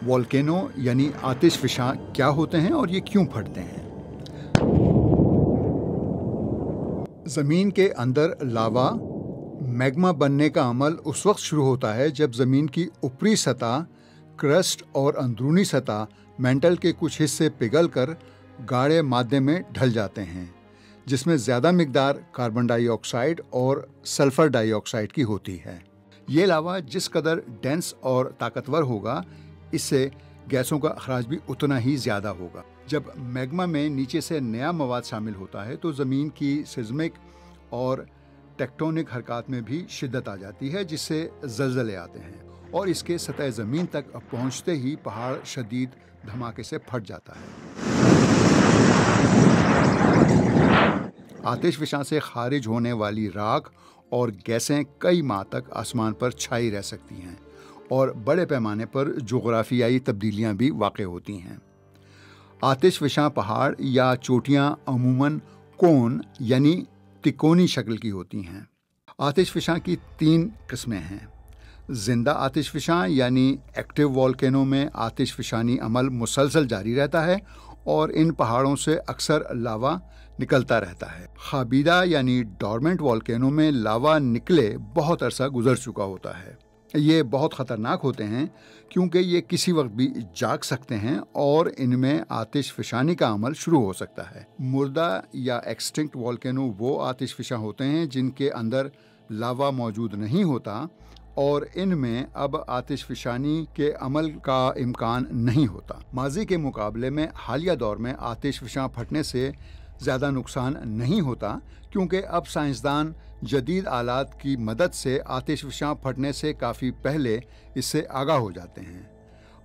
Volcano यानी आतिशफिशां क्या होते हैं और ये क्यों फटते हैं? ज़मीन के अंदर लावा मैग्मा बनने का अमल उस वक्त शुरू होता है जब ज़मीन की ऊपरी सतह, क्रस्ट और अंदरूनी सतह मेंटल के कुछ हिस्से पिघलकर गाढ़े मादे में ढल जाते हैं, जिसमें ज़्यादा मिकदार कार्बन डाइऑक्साइड और सल्फर डाइऑक्साइड की होती है। ये लावा जिस कदर डेंस और ताकतवर होगा, इससे गैसों का अखराज भी उतना ही ज़्यादा होगा। जब मैग्मा में नीचे से नया मवाद शामिल होता है तो ज़मीन की सिस्मिक और टेक्टोनिक हरकत में भी शिद्दत आ जाती है, जिससे ज़लज़ले आते हैं और इसके सतह ज़मीन तक पहुंचते ही पहाड़ शदीद धमाके से फट जाता है। आतिशफिशां से खारिज होने वाली राख और गैसें कई माह तक आसमान पर छाई रह सकती हैं और बड़े पैमाने पर जोग्राफियाई तब्दीलियां भी वाक़ई होती हैं। आतिशफिशां पहाड़ या चोटियां अमूमन कोन यानी तिकोनी शक्ल की होती हैं। आतिशफिशां की 3 किस्में हैं। जिंदा आतिशफिशां यानी एक्टिव वोल्केनो में आतिशफिशानी अमल मुसलसल जारी रहता है और इन पहाड़ों से अक्सर लावा निकलता रहता है। खाबीदा यानी डॉर्मेंट वोल्केनो में लावा निकले बहुत अरसा गुजर चुका होता है। ये बहुत ख़तरनाक होते हैं क्योंकि ये किसी वक्त भी जाग सकते हैं और इनमें आतिशफिशानी का अमल शुरू हो सकता है। मुर्दा या एक्सटिंक्ट वोल्केनो वो आतिशफिशां होते हैं जिनके अंदर लावा मौजूद नहीं होता और इनमें अब आतिशफिशानी के अमल का इम्कान नहीं होता। माजी के मुकाबले में हालिया दौर में आतिशफिशां फटने से ज़्यादा नुकसान नहीं होता क्योंकि अब साइंसदान जदीद आलात की मदद से आतिशफिशां फटने से काफ़ी पहले इससे आगाह हो जाते हैं।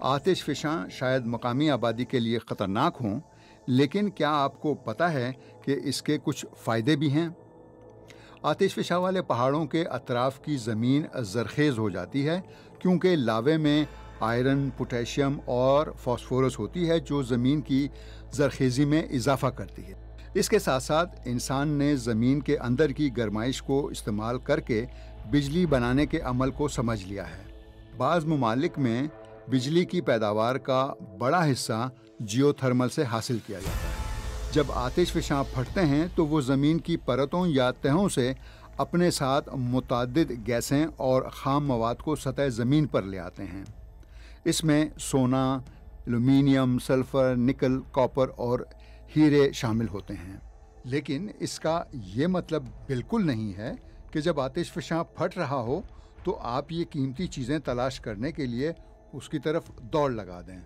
आतिशफिशां शायद मकामी आबादी के लिए ख़तरनाक हों, लेकिन क्या आपको पता है कि इसके कुछ फ़ायदे भी हैं? आतिशफिशां वाले पहाड़ों के अतराफ़ की ज़मीन ज़रख़ेज़ हो जाती है क्योंकि लावे में आयरन, पोटेशियम और फास्फोरस होती है जो ज़मीन की ज़रख़ेज़ी में इजाफ़ा करती है। इसके साथ साथ इंसान ने ज़मीन के अंदर की गर्माइश को इस्तेमाल करके बिजली बनाने के अमल को समझ लिया है। बाज़ ममालिक में बिजली की पैदावार का बड़ा हिस्सा जियोथर्मल से हासिल किया जाता है। जब आतिशफिशां फटते हैं तो वो ज़मीन की परतों या तहों से अपने साथ मुतअद्दिद गैसें और ख़ाम मवाद को सतह ज़मीन पर ले आते हैं। इसमें सोना, एल्युमिनियम, सल्फ़र, निकल, कॉपर और हीरे शामिल होते हैं। लेकिन इसका ये मतलब बिल्कुल नहीं है कि जब आतिशफिशां फट रहा हो तो आप ये कीमती चीज़ें तलाश करने के लिए उसकी तरफ दौड़ लगा दें।